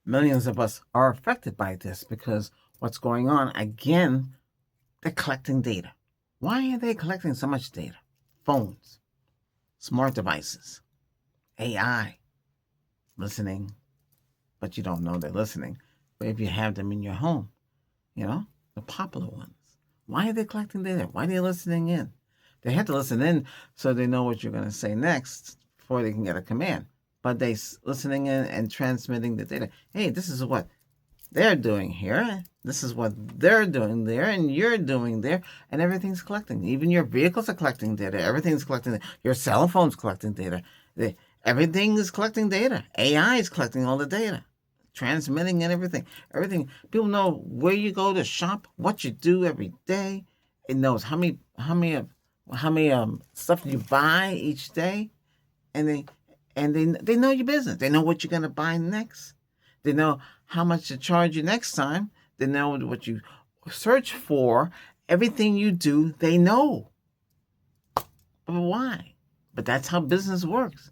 Millions of us are affected by this because what's going on, again, they're collecting data. Why are they collecting so much data? Phones, smart devices, AI, listening, but you don't know they're listening. But if you have them in your home, the popular ones. Why are they collecting data? Why are they listening in? They have to listen in so they know what you're going to say next before they can get a command. But they listening in and transmitting the data. Hey, this is what they're doing here. This is what they're doing there, and you're doing there, and everything's collecting. Even your vehicles are collecting data. Everything's collecting. Your cell phone's collecting data. Everything is collecting data. AI is collecting all the data, transmitting and everything. Everything. People know where you go to shop, what you do every day. It knows how many stuff you buy each day, and they know your business. They know what you're gonna buy next. They know how much to charge you next time. They know what you search for. Everything you do, they know. But why? But that's how business works.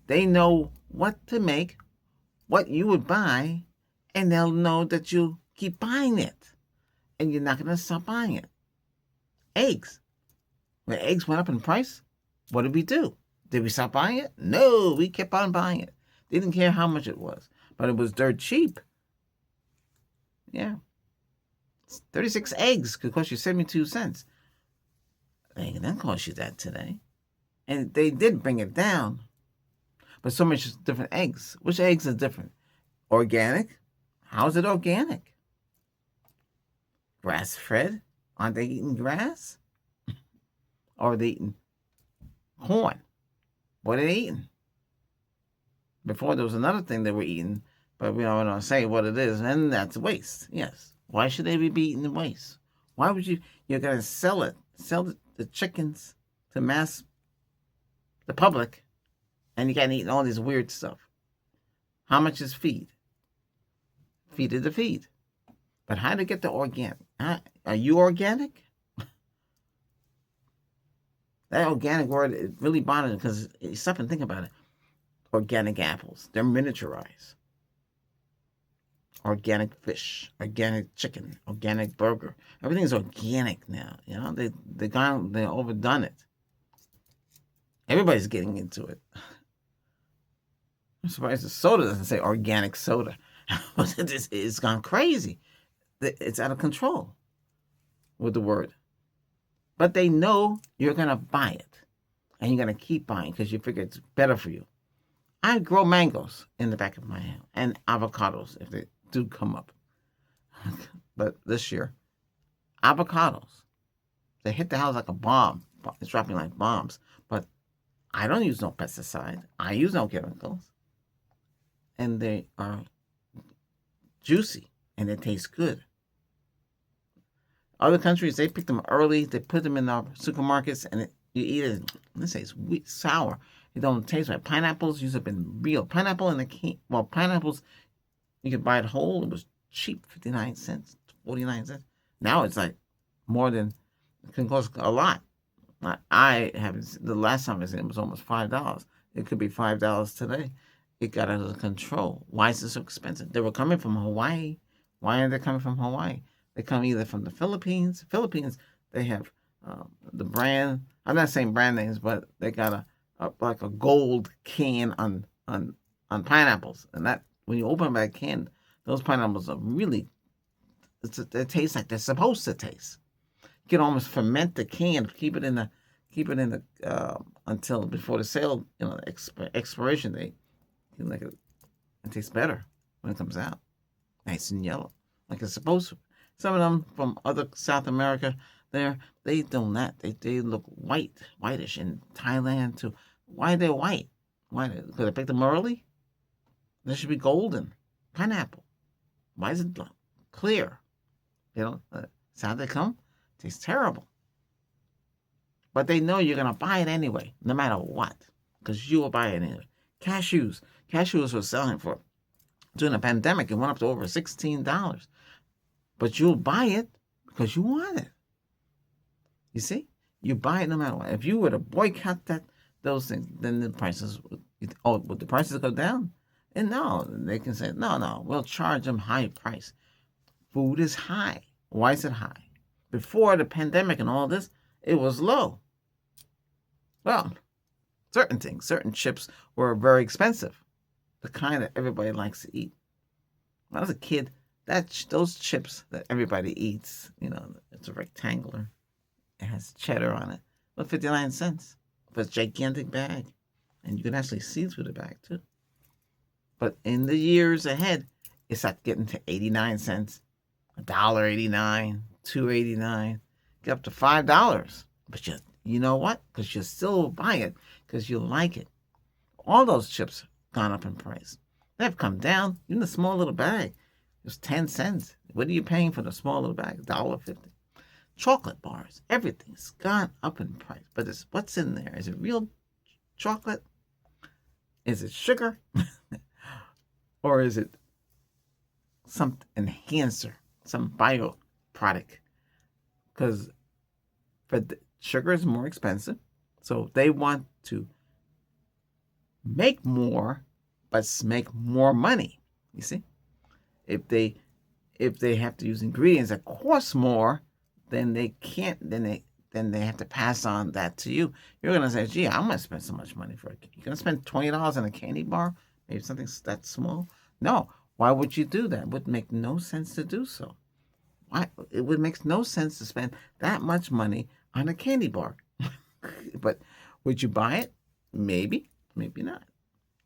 They know what to make, what you would buy, and they'll know that you keep buying it. And you're not going to stop buying it. Eggs. When eggs went up in price, what did we do? Did we stop buying it? No, we kept on buying it. They didn't care how much it was, but it was dirt cheap. Yeah. 36 eggs could cost you 72 cents. They ain't gonna cost you that today. And they did bring it down. But so much different eggs. Which eggs are different? Organic? How is it organic? Grass fed? Aren't they eating grass? Or are they eating corn? What are they eating? Before there was another thing they were eating, but we don't want to say what it is, and that's waste. Yes. Why should they be eating the waste? Why would you're going to sell the chickens to the public, and you got to eat all this weird stuff? How much is feed? Feed is the feed. But how to get the organic? Are you organic? That organic word, it really bothers me because you stop and think about it. Organic apples, they're miniaturized. Organic fish, organic chicken, organic burger. Everything's organic now. They overdone it. Everybody's getting into it. I'm surprised the soda doesn't say organic soda. It's gone crazy. It's out of control with the word. But they know you're going to buy it. And you're going to keep buying because you figure it's better for you. I grow mangoes in the back of my house and avocados if they do come up. But this year, avocados, they hit the house like a bomb. It's dropping like bombs. But I don't use no pesticide. I use no chemicals. And they are juicy and they taste good. Other countries, they pick them early. They put them in our supermarkets and you eat it. Let's say it's sour. It don't taste right. Pineapples used to have been real. Pineapple in the can. Well, pineapples, you could buy it whole. It was cheap, 59 cents, 49 cents. Now it's like more than, it can cost a lot. I haven't, the last time I seen it was almost $5. It could be $5 today. It got out of control. Why is it so expensive? They were coming from Hawaii. Why are they coming from Hawaii? They come either from the Philippines. Philippines, they have the brand. I'm not saying brand names, but they got like a gold can on pineapples, and that when you open that can, those pineapples are really, they taste like they're supposed to taste. You can almost ferment the can, keep it in the until before the sale, expiration date. It tastes better when it comes out, nice and yellow, like it's supposed to. Some of them from other South America, they do that. They look whitish in Thailand too. Why are they white? Why? Because I picked them early? They should be golden. Pineapple. Why is it clear? It's how they come. It tastes terrible. But they know you're going to buy it anyway, no matter what, because you will buy it anyway. Cashews. Cashews were selling for, during the pandemic, it went up to over $16. But you'll buy it because you want it. You see? You buy it no matter what. If you were to boycott those things, then the prices would the prices go down? And no, they can say, no, we'll charge them high price. Food is high. Why is it high? Before the pandemic and all this, it was low. Well, certain things, certain chips were very expensive, the kind that everybody likes to eat. When I was a kid, those chips that everybody eats, it's a rectangular, it has cheddar on it, but 59 cents for a gigantic bag. And you can actually see through the bag too. But in the years ahead, it started getting to 89 cents, $1.89, $2.89, get up to $5. But you know what? Because you still buy it because you like it. All those chips gone up in price. They've come down. Even the small little bag, it was 10 cents. What are you paying for the small little bag? $1.50. Chocolate bars, everything's gone up in price. But what's in there? Is it real chocolate? Is it sugar? Or is it some enhancer, some bio product? Because sugar is more expensive, so they want to make more, but make more money. You see, if they have to use ingredients that cost more, then they can't. Then they have to pass on that to you. You're gonna say, "Gee, I'm gonna spend so much money for it." You're gonna spend $20 on a candy bar, maybe something that small. No, why would you do that? It would make no sense to do so. Why? It would make no sense to spend that much money on a candy bar. But would you buy it? Maybe, maybe not.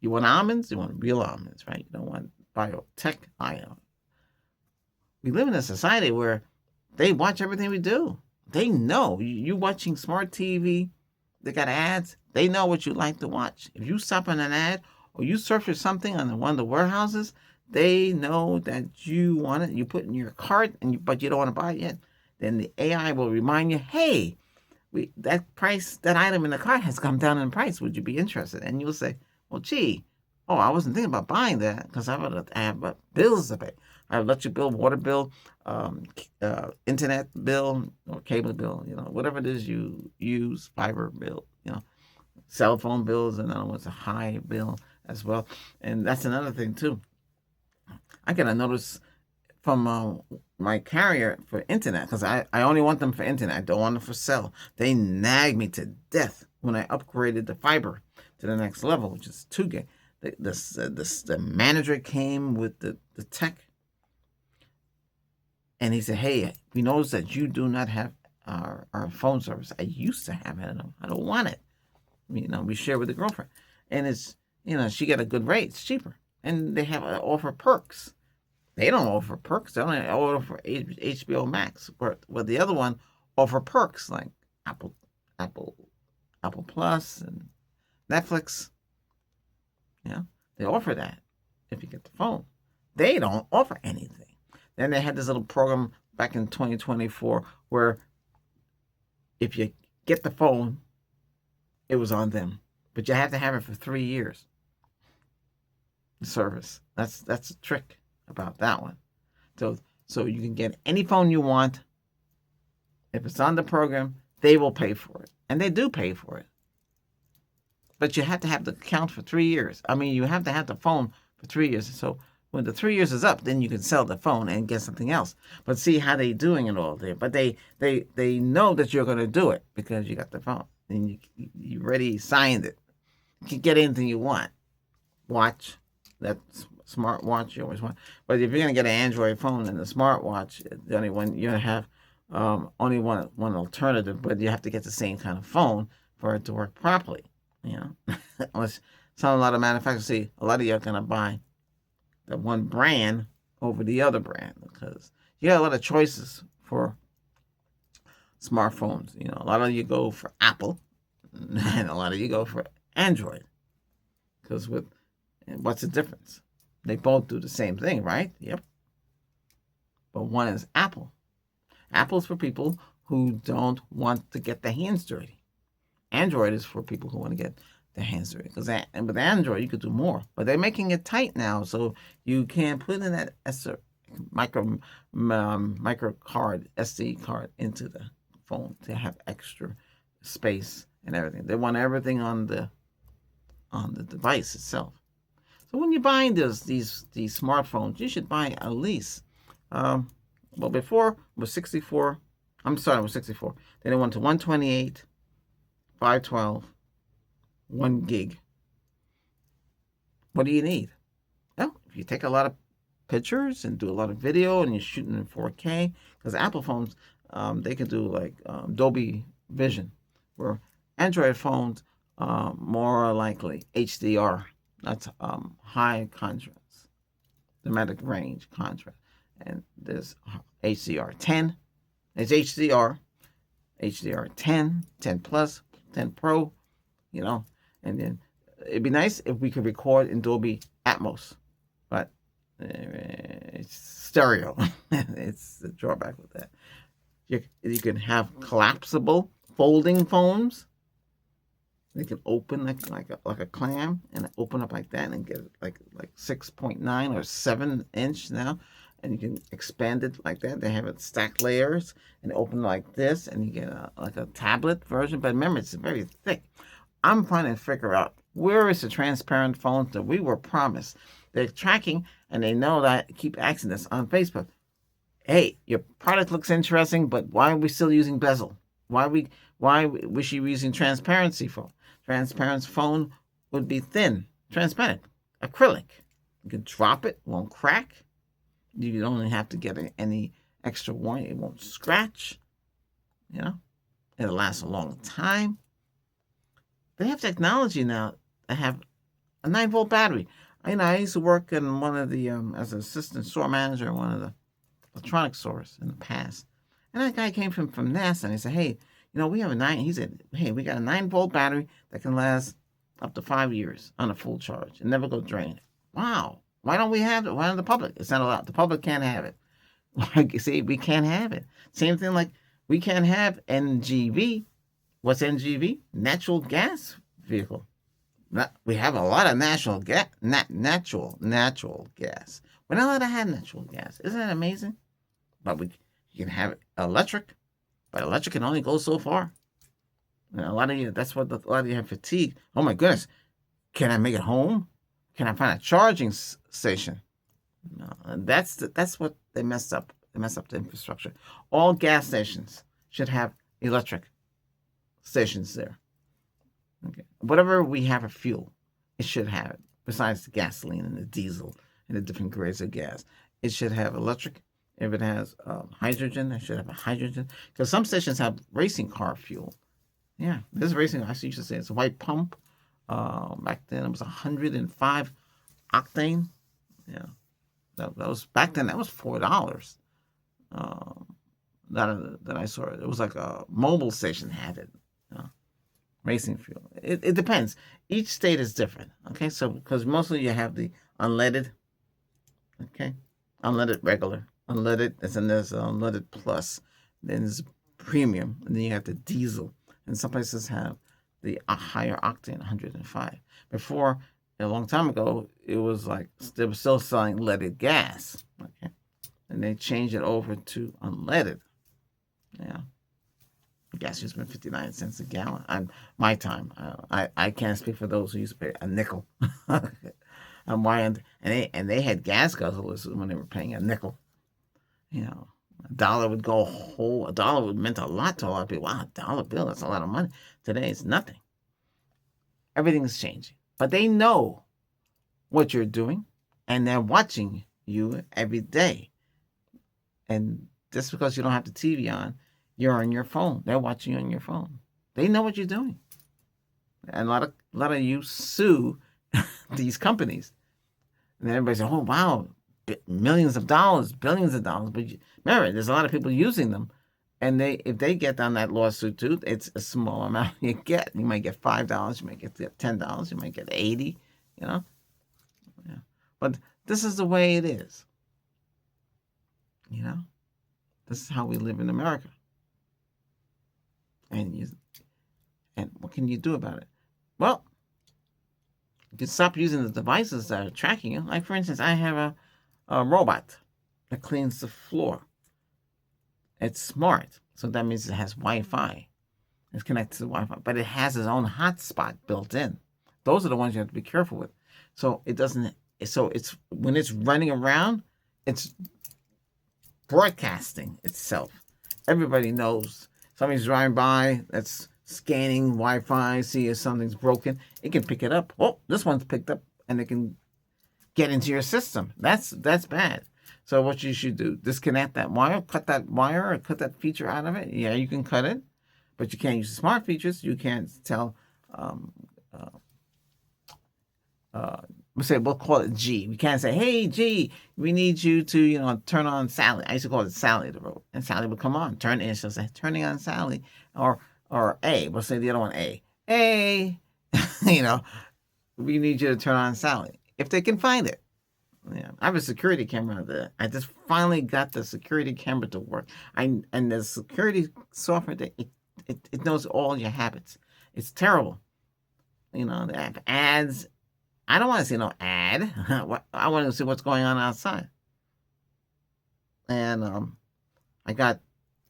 You want almonds? You want real almonds, right? You don't want biotech ion. We live in a society where they watch everything we do. They know. You watching smart TV, they got ads. They know what you like to watch. If you stop on an ad or you search for something on one of the warehouses, they know that you want it. You put it in your cart, but you don't want to buy it yet. Then the AI will remind you, hey, that item in the cart has come down in price. Would you be interested? And you'll say, well, gee, I wasn't thinking about buying that because I have bills to pay. I have electric bill, water bill, internet bill, or cable bill, whatever it is you use, fiber bill, cell phone bills, and another one's a high bill as well. And that's another thing too. I get a notice from my carrier for internet because I only want them for internet. I don't want them for cell. They nag me to death when I upgraded the fiber to the next level, which is 2 gig. The manager came with the tech, and he said, hey, we noticed that you do not have our phone service. I used to have it. I don't want it. We share with the girlfriend. And it's, she got a good rate. It's cheaper. And they have offer perks. They don't offer perks. They only offer HBO Max. But the other one offer perks like Apple Plus and Netflix. They offer that if you get the phone. They don't offer anything. Then they had this little program back in 2024 where if you get the phone, it was on them. But you have to have it for 3 years. The service. That's a trick about that one. So you can get any phone you want. If it's on the program, they will pay for it. And they do pay for it. But you have to have the account for 3 years. You have to have the phone for 3 years. So when the 3 years is up, then you can sell the phone and get something else. But see how they doing it all there. But they know that you're going to do it because you got the phone. And you already signed it. You can get anything you want. Watch. That smart watch you always want. But if you're going to get an Android phone and a smartwatch, the only one you're going to have only one alternative, but you have to get the same kind of phone for it to work properly. Unless a lot of manufacturers see, a lot of you are going to buy the one brand over the other brand because you got a lot of choices for smartphones. A lot of you go for Apple and a lot of you go for Android because what's the difference? They both do the same thing, right? Yep. But one is Apple. Apple's for people who don't want to get their hands dirty. Android is for people who want to get their hands dirty. And with Android, you could do more. But they're making it tight now, so you can put in that micro card, SD card into the phone to have extra space and everything. They want everything on the device itself. So when you're buying these smartphones, you should buy at least. Well, before it was 64. I'm sorry, it was 64. Then it went to 128, 512, 1 gig. What do you need? Well, if you take a lot of pictures and do a lot of video and you're shooting in 4K, because Apple phones, they can do like Dolby Vision, where Android phones more likely HDR. That's high contrast, dramatic range contrast. And there's HDR10. There's HDR10, 10 Plus, 10 Pro, and then it'd be nice if we could record in Dolby Atmos, but it's stereo. It's the drawback with that. You can have collapsible folding phones. They can open like a clam and open up like that and get like 6.9 or 7-inch now, and you can expand it like that. They have it stacked layers and open like this, and you get like a tablet version. But remember, it's very thick. I'm trying to figure out where is the transparent phones that we were promised. They're tracking, and they know that. Keep asking us on Facebook. Hey, your product looks interesting, but why are we still using bezel? Why was she using transparency phone? Transparent phone would be thin, transparent, acrylic. You can drop it, won't crack. You don't have to get any extra warranty. It won't scratch. It'll last a long time. They have technology now that have a 9-volt battery. I used to work in one of the as an assistant store manager in one of the electronics stores in the past, and that guy came from NASA, and he said, "Hey, we have a 9." He said, "Hey, we got a 9-volt battery that can last up to 5 years on a full charge and never go drain." Wow! Why don't we have it? Why don't the public? It's not allowed. The public can't have it. Like you see, we can't have it. Same thing like we can't have NGV. What's NGV? Natural gas vehicle. We have a lot of natural gas. Natural gas. We're not allowed to have natural gas. Isn't that amazing? But you can have electric, but electric can only go so far. And a lot of you, that's what a lot of you have fatigue. Oh my goodness, can I make it home? Can I find a charging station? No, that's what they messed up. They messed up the infrastructure. All gas stations should have electric stations there. Okay, whatever we have for fuel, it should have it. Besides the gasoline and the diesel and the different grades of gas, it should have electric. If it has hydrogen, it should have a hydrogen. Because some stations have racing car fuel. Yeah, this racing. I used to say it's a white pump. Back then it was 105 octane. Yeah, that was back then. That was $4. That I saw it. It was like a mobile station had it. Racing fuel. It depends. Each state is different. Okay, so because mostly you have the unleaded. Okay, unleaded regular, unleaded, and there's unleaded plus. Then there's premium, and then you have the diesel. And some places have the higher octane, 105. Before, a long time ago, it was like they were still selling leaded gas. Okay, and they changed it over to unleaded. Yeah. Gas used to be 59 cents a gallon. On my time, I can't speak for those who used to pay a nickel. On my end, and they had gas guzzlers when they were paying a nickel. $1 would go whole. $1 would meant a lot to a lot of people. Wow, $1 bill, that's a lot of money. Today it's nothing. Everything's changing, but they know what you're doing, and they're watching you every day. And just because you don't have the TV on, you're on your phone. They're watching you on your phone. They know what you're doing. And a lot of you sue these companies. And then everybody says, "Oh, wow, millions of dollars, billions of dollars." But remember, there's a lot of people using them. And if they get on that lawsuit too, it's a small amount you get. You might get $5, you might get $10, you might get $80, Yeah. But this is the way it is. This is how we live in America. And what can you do about it? Well, you can stop using the devices that are tracking you. Like, for instance, I have a robot that cleans the floor. It's smart, so that means it has Wi-Fi. It's connected to Wi-Fi, but it has its own hotspot built in. Those are the ones you have to be careful with. So it doesn't So it's when it's running around, it's broadcasting itself. Everybody knows somebody's driving by that's scanning Wi-Fi, see if something's broken. It can pick it up. Oh, this one's picked up, and it can get into your system. That's bad. So what you should do, disconnect that wire, cut that wire, or cut that feature out of it. Yeah, you can cut it, but you can't use the smart features. You can't tell, we'll call it G. We can't say, hey, G, we need you to, turn on Sally. I used to call it Sally the robot. And Sally would come on, turn in. She'll say, turning on Sally. Or A, we'll say the other one, A. A, we need you to turn on Sally. If they can find it. Yeah, I have a security camera there. I just finally got the security camera to work. And the security software, it knows all your habits. It's terrible. The ads. I don't want to see no ad. I want to see what's going on outside. And I got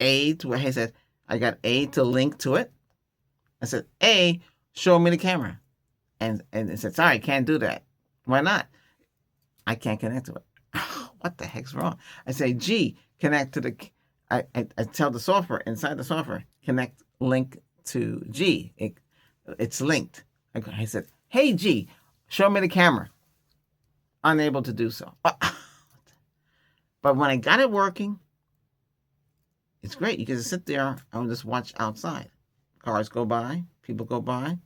A to where he said, I got A to link to it. I said, A, show me the camera. And it said, sorry, can't do that. Why not? I can't connect to it. What the heck's wrong? I say, G, connect to the, I tell the software, inside the software, link to G. It's linked. I said, hey, G, show me the camera. Unable to do so. But when I got it working, it's great. You can just sit there and just watch outside. Cars go by, people go by.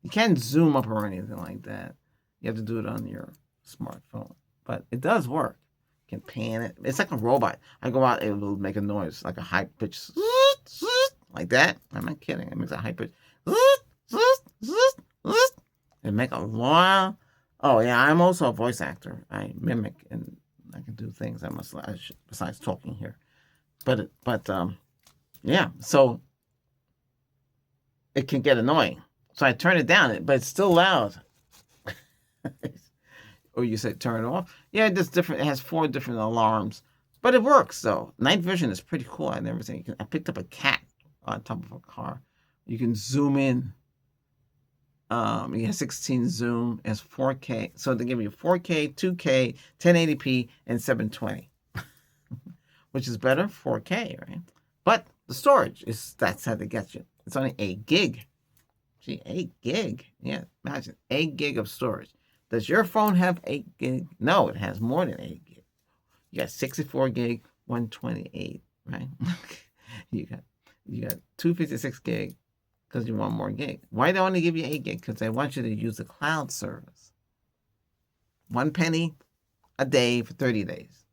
You can't zoom up or anything like that. You have to do it on your smartphone. But it does work. You can pan it. It's like a robot. I go out, it will make a noise, like a high pitch, like that. I'm not kidding. It makes a high pitch. It make a long. Oh yeah, I'm also a voice actor. I mimic and I can do things. Besides talking here, but yeah. So it can get annoying. So I turn it down, but it's still loud. Or you say turn it off. Yeah, it's different. It has 4 different alarms, but it works though. Night vision is pretty cool. I never seen. I picked up a cat on top of a car. You can zoom in. You have 16 zoom. It has 4K. So they give you 4K, 2K, 1080p, and 720, which is better 4K, right? But the storage that's how they get you. It's only 8 gig. Gee, 8 gig. Yeah, imagine 8 gig of storage. Does your phone have 8 gig? No, it has more than 8 gig. You got 64 gig, 128, right? you got 256 gig because you want more gig. Why do they only give you 8 gig? Because they want you to use the cloud service. 1 penny a day for 30 days.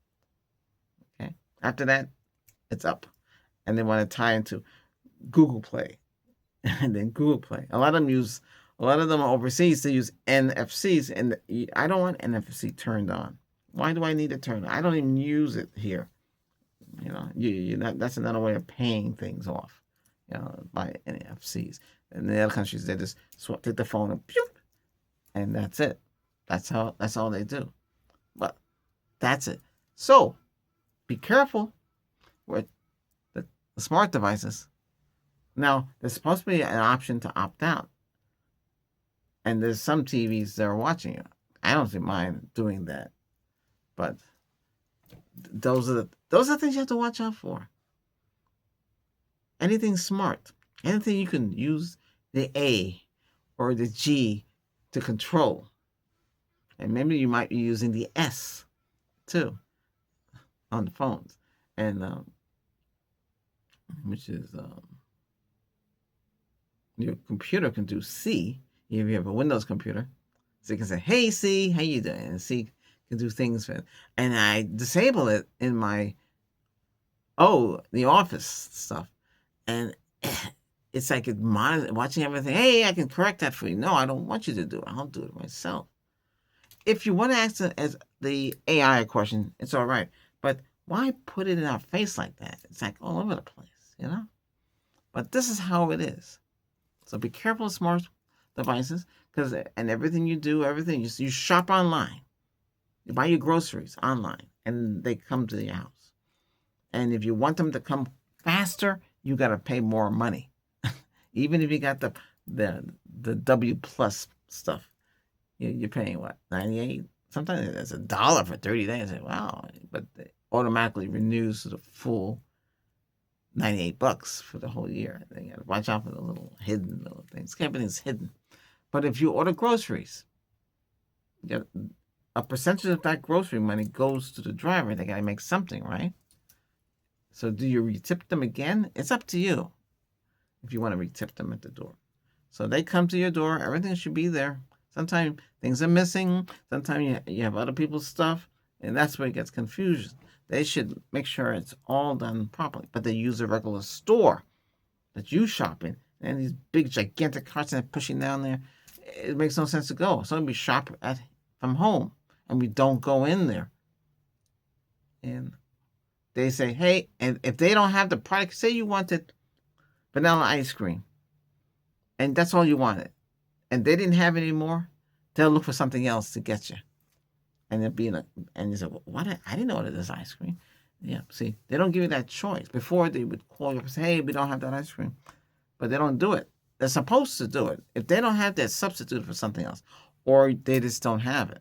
Okay. After that, it's up. And they want to tie into Google Play. And then Google Play. A lot of them overseas, they use NFCs, and I don't want NFC turned on. Why do I need it turned on? I don't even use it here. That's another way of paying things off, by NFCs. In the other countries, they just take the phone and pew, and that's it. That's all they do. But that's it. So be careful with the smart devices. Now, there's supposed to be an option to opt out. And there's some TVs that are watching it. I don't mind doing that. But those are things you have to watch out for. Anything smart. Anything you can use the A or the G to control. And maybe you might be using the S too on the phones. And which is your computer can do C if you have a Windows computer. So you can say, hey C, how you doing? And C can do things for it. And I disable it in my the Office stuff. And it's like it's watching everything. Hey, I can correct that for you. No, I don't want you to do it. I'll do it myself. If you want to ask as the AI a question, it's all right. But why put it in our face like that? It's like all over the place, But this is how it is. So be careful of smart devices, and everything you do, you shop online. You buy your groceries online, and they come to your house. And if you want them to come faster, you got to pay more money. Even if you got the W plus stuff, you're paying what, $98? sometimes it's $1 for 30 days. I say, wow, but it automatically renews to the full $98 for the whole year. You got to watch out for the little hidden little things. Everything's hidden. But if you order groceries, you got a percentage of that grocery money goes to the driver. They got to make something, right? So do you retip them again? It's up to you if you want to retip them at the door. So they come to your door. Everything should be there. Sometimes things are missing. Sometimes you have other people's stuff. And that's where it gets confusion. They should make sure it's all done properly. But they use a regular store that you shop in. And these big, gigantic carts that are pushing down there, it makes no sense to go. So we shop from home. And we don't go in there. And they say, hey, and if they don't have the product, say you wanted vanilla ice cream. And that's all you wanted. And they didn't have any more, they'll look for something else to get you. And they'll be and you say, well, what? I didn't order this ice cream. Yeah, see, they don't give you that choice. Before they would call you up and say, hey, we don't have that ice cream. But they don't do it. They're supposed to do it. If they don't have that, substitute for something else. Or they just don't have it.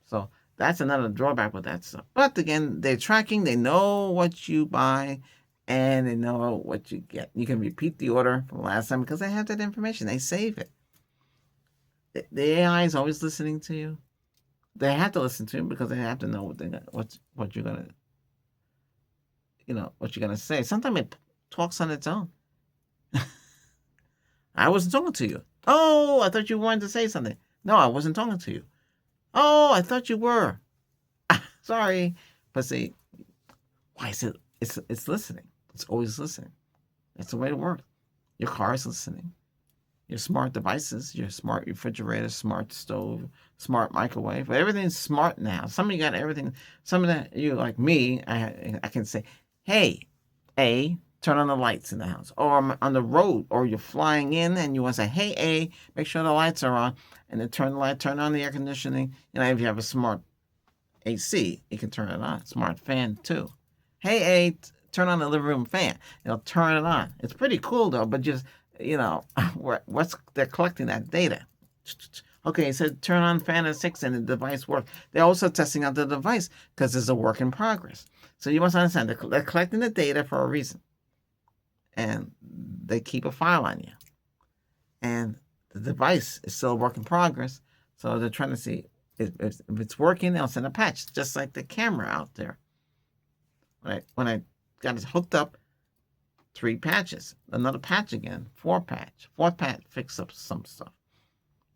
So that's another drawback with that stuff. But again, they're tracking. They know what you buy. And they know what you get. You can repeat the order from last time because they have that information. They save it. The AI is always listening to you. They have to listen to you because they have to know what you're gonna, what you're gonna say. Sometimes it talks on its own. I wasn't talking to you. Oh, I thought you wanted to say something. No, I wasn't talking to you. Oh, I thought you were. Sorry, but see, why is it? It's listening. It's always listening. That's the way it works. Your car is listening. Your smart devices, your smart refrigerator, smart stove, smart microwave, everything's smart now. Some of you got everything. Some of that, you like me, I can say, hey, A, turn on the lights in the house. Or I'm on the road, or you're flying in and you want to say, hey, A, make sure the lights are on. And then turn on the air conditioning. If you have a smart AC, you can turn it on. Smart fan too. Hey, A, turn on the living room fan. It'll turn it on. It's pretty cool though, but just, they're collecting that data. Okay, it said turn on fan at 6 and the device works. They're also testing out the device because it's a work in progress. So you must understand, they're collecting the data for a reason. And they keep a file on you. And the device is still a work in progress. So they're trying to see if it's working, they'll send a patch, just like the camera out there. When I got it hooked up, 3 patches, another patch again, 4th patch, fix up some stuff.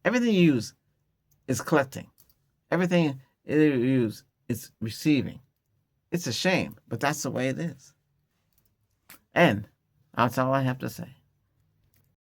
Everything you use is collecting. Everything you use is receiving. It's a shame, but that's the way it is. And that's all I have to say.